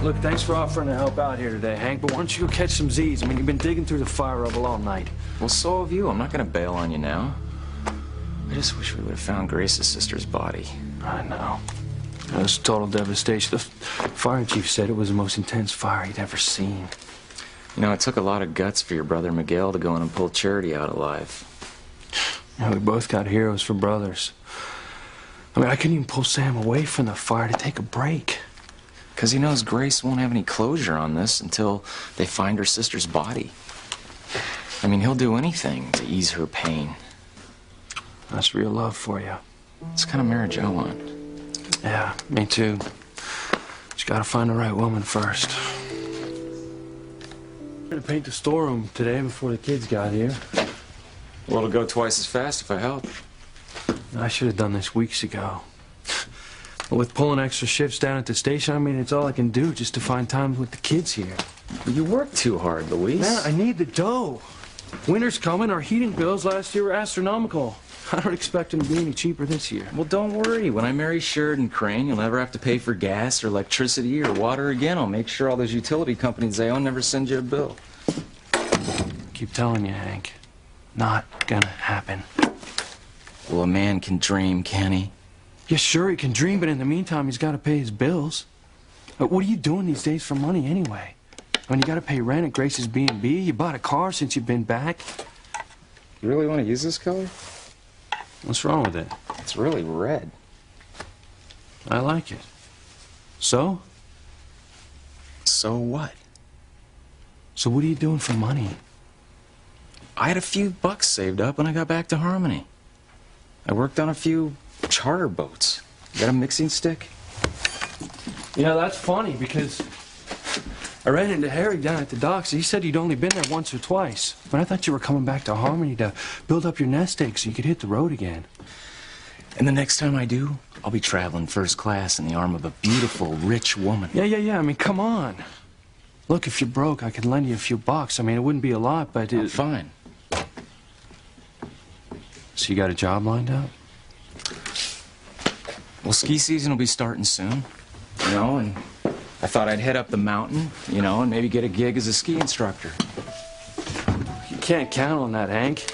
Look, thanks for offering to help out here today, Hank, but why don't you go catch some Z's? I mean, you've been digging through the fire rubble all night. Well, so have you. I'm not gonna bail on you now. I just wish we would have found Grace's sister's body. I know. It was total devastation. The fire chief said it was the most intense fire he'd ever seen. You know, it took a lot of guts for your brother Miguel to go in and pull Charity out alive. Yeah, we both got heroes for brothers. I mean, I couldn't even pull Sam away from the fire to take a break. Because he knows Grace won't have any closure on this until they find her sister's body. I mean, he'll do anything to ease her pain. That's real love for you. It's the kind of marriage I want. Yeah, me too. Just gotta find the right woman first. I'm gonna paint the storeroom today before the kids got here. Well, it'll go twice as fast if I help. I should have done this weeks ago. With pulling extra shifts down at the station, I mean, it's all I can do just to find time with the kids here. You work too hard, Luis. Man, I need the dough. Winter's coming. Our heating bills last year were astronomical. I don't expect them to be any cheaper this year. Well, don't worry. When I marry Sheridan Crane, you'll never have to pay for gas or electricity or water again. I'll make sure all those utility companies they own never send you a bill. Keep telling you, Hank. Not gonna happen. Well, a man can dream, can he? Yeah, sure, he can dream, but in the meantime, he's got to pay his bills. What are you doing these days for money anyway? I mean, you got to pay rent at Grace's B&B. You bought a car since you've been back. You really want to use this color? What's wrong with it? It's really red. I like it. So? So what? So what are you doing for money? I had a few bucks saved up when I got back to Harmony. I worked on a few charter boats. You got a mixing stick? You know, that's funny because I ran into Harry down at the docks. He said you'd only been there once or twice. But I thought you were coming back to Harmony to build up your nest egg so you could hit the road again. And the next time I do, I'll be traveling first class in the arm of a beautiful, rich woman. Yeah. I mean, come on. Look, if you're broke, I could lend you a few bucks. I mean, it wouldn't be a lot, but I'm fine. So you got a job lined up? Well, ski season will be starting soon, you know, and I thought I'd head up the mountain, you know, and maybe get a gig as a ski instructor. You can't count on that, Hank.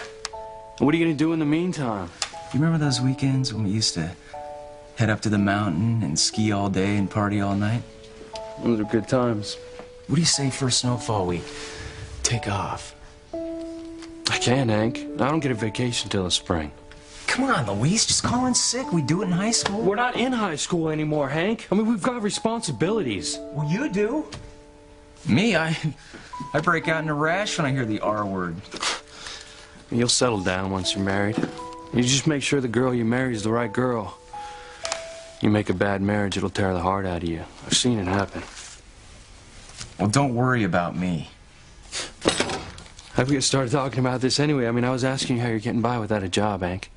What are you going to do in the meantime? You remember those weekends when we used to head up to the mountain and ski all day and party all night? Those are good times. What do you say for a snowfall we take off? I can't, Hank. I don't get a vacation till the spring. Come on, Luis, just call in sick. We do it in high school. We're not in high school anymore, Hank. I mean, we've got responsibilities. Well, you do. Me, I break out in a rash when I hear the R word. You'll settle down once you're married. You just make sure the girl you marry is the right girl. You make a bad marriage, it'll tear the heart out of you. I've seen it happen. Well, don't worry about me. How we get started talking about this anyway? I mean, I was asking you how you're getting by without a job, Hank.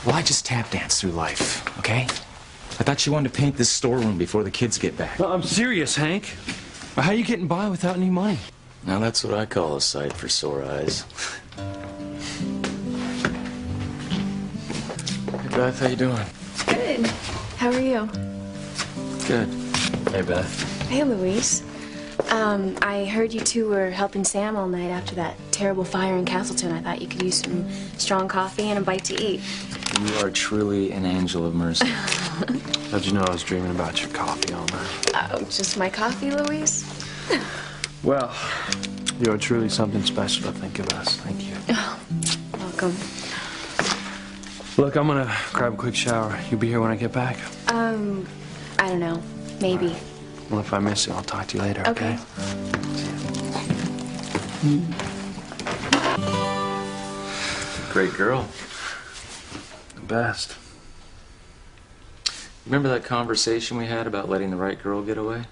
Well, I just tap dance through life, okay? I thought you wanted to paint this storeroom before the kids get back. No, I'm serious, Hank. How are you getting by without any money? Now, that's what I call a sight for sore eyes. Hey, Beth, how you doing? Good. How are you? Good. Hey, Beth. Hey, Luis. I heard you two were helping Sam all night after that terrible fire in Castleton. I thought you could use some strong coffee and a bite to eat. You are truly an angel of mercy. How'd you know I was dreaming about your coffee all night? Oh, just my coffee, Luis? Well, you are truly something special to think of us. Thank you. Oh, welcome. Look, I'm gonna grab a quick shower. You'll be here when I get back? I don't know. Maybe. Well, if I miss you, I'll talk to you later, okay? Great girl. The best. Remember that conversation we had about letting the right girl get away?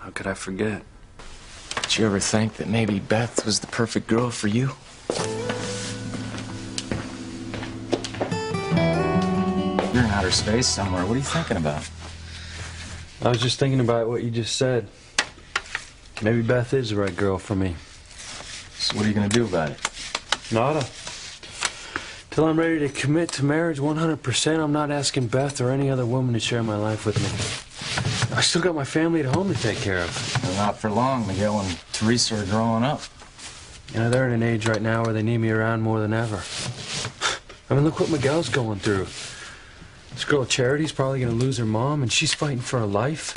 How could I forget? Did you ever think that maybe Beth was the perfect girl for you? You're in outer space somewhere. What are you thinking about? I was just thinking about what you just said. Maybe Beth is the right girl for me. So what are you going to do about it? Nada. Till I'm ready to commit to marriage 100%, I'm not asking Beth or any other woman to share my life with me. I still got my family at home to take care of. Well, not for long. Miguel and Teresa are growing up. You know, they're at an age right now where they need me around more than ever. I mean, look what Miguel's going through. This girl Charity's probably going to lose her mom, and she's fighting for her life.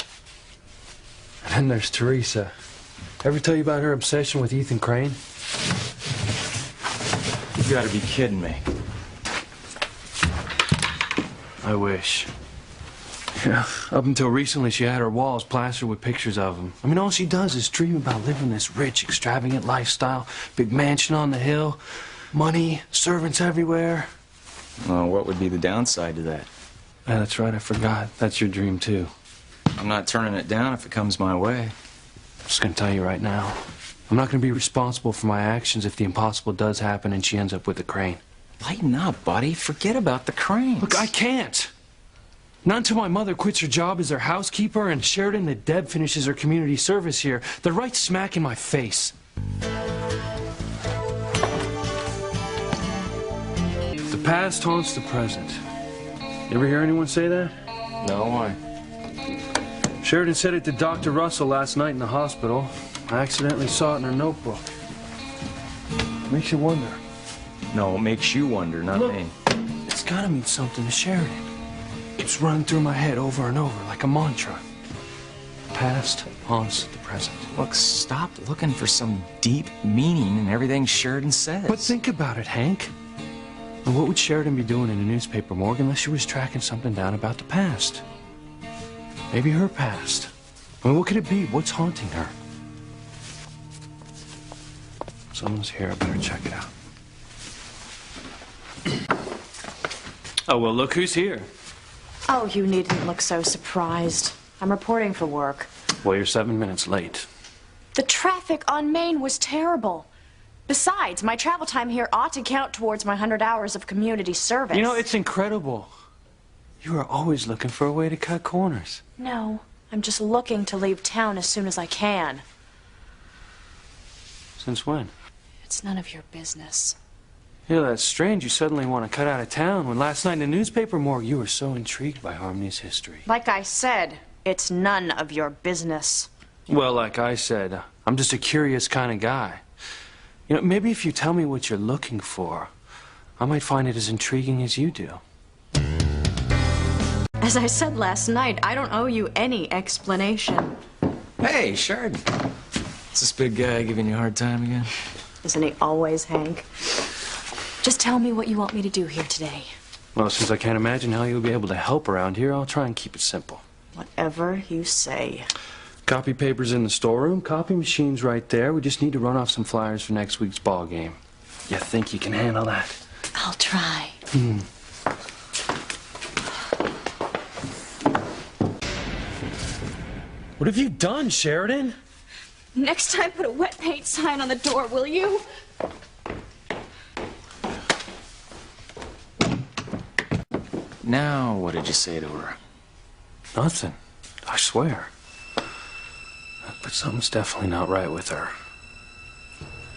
And then there's Teresa. Ever tell you about her obsession with Ethan Crane? You gotta be kidding me. I wish. Yeah, up until recently, she had her walls plastered with pictures of him. I mean, all she does is dream about living this rich, extravagant lifestyle. Big mansion on the hill, money, servants everywhere. Well, what would be the downside to that? Yeah, that's right, I forgot. That's your dream, too. I'm not turning it down if it comes my way. I'm just gonna tell you right now. I'm not gonna be responsible for my actions if the impossible does happen and she ends up with the Crane. Lighten up, buddy. Forget about the Cranes. Look, I can't. Not until my mother quits her job as their housekeeper and Sheridan the Deb finishes her community service here. They're right smack in my face. The past haunts the present. You ever hear anyone say that? No, why? Sheridan said it to Dr. Russell last night in the hospital. I accidentally saw it in her notebook. Makes you wonder. No, it makes you wonder, not Look, me. it's gotta mean something to Sheridan. Keeps running through my head over and over like a mantra. Past haunts the present. Look, stop looking for some deep meaning in everything Sheridan says. But think about it, Hank. And what would Sheridan be doing in a newspaper morgue unless she was tracking something down about the past? Maybe her past. I mean, what could it be? What's haunting her? Someone's here. I better check it out. Oh, well, look who's here. Oh, you needn't look so surprised. I'm reporting for work. Well, you're 7 minutes late. The traffic on Main was terrible. Besides, my travel time here ought to count towards my 100 hours of community service. You know, it's incredible. You are always looking for a way to cut corners. No, I'm just looking to leave town as soon as I can. Since when? It's none of your business. Yeah, that's strange. You suddenly want to cut out of town when last night in the newspaper morgue you were so intrigued by Harmony's history. Like I said, it's none of your business. Well, like I said, I'm just a curious kind of guy. You know, maybe if you tell me what you're looking for, I might find it as intriguing as you do. As I said last night, I don't owe you any explanation. Hey, Sheridan. Is this big guy giving you a hard time again? Isn't he always, Hank? Just tell me what you want me to do here today. Well, since I can't imagine how you'll be able to help around here, I'll try and keep it simple. Whatever you say. Copy papers in the storeroom, copy machines right there. We just need to run off some flyers for next week's ball game. You think you can handle that? I'll try. What have you done, Sheridan? Next time, put a wet paint sign on the door, will you? Now, what did you say to her? Nothing. I swear. But something's definitely not right with her.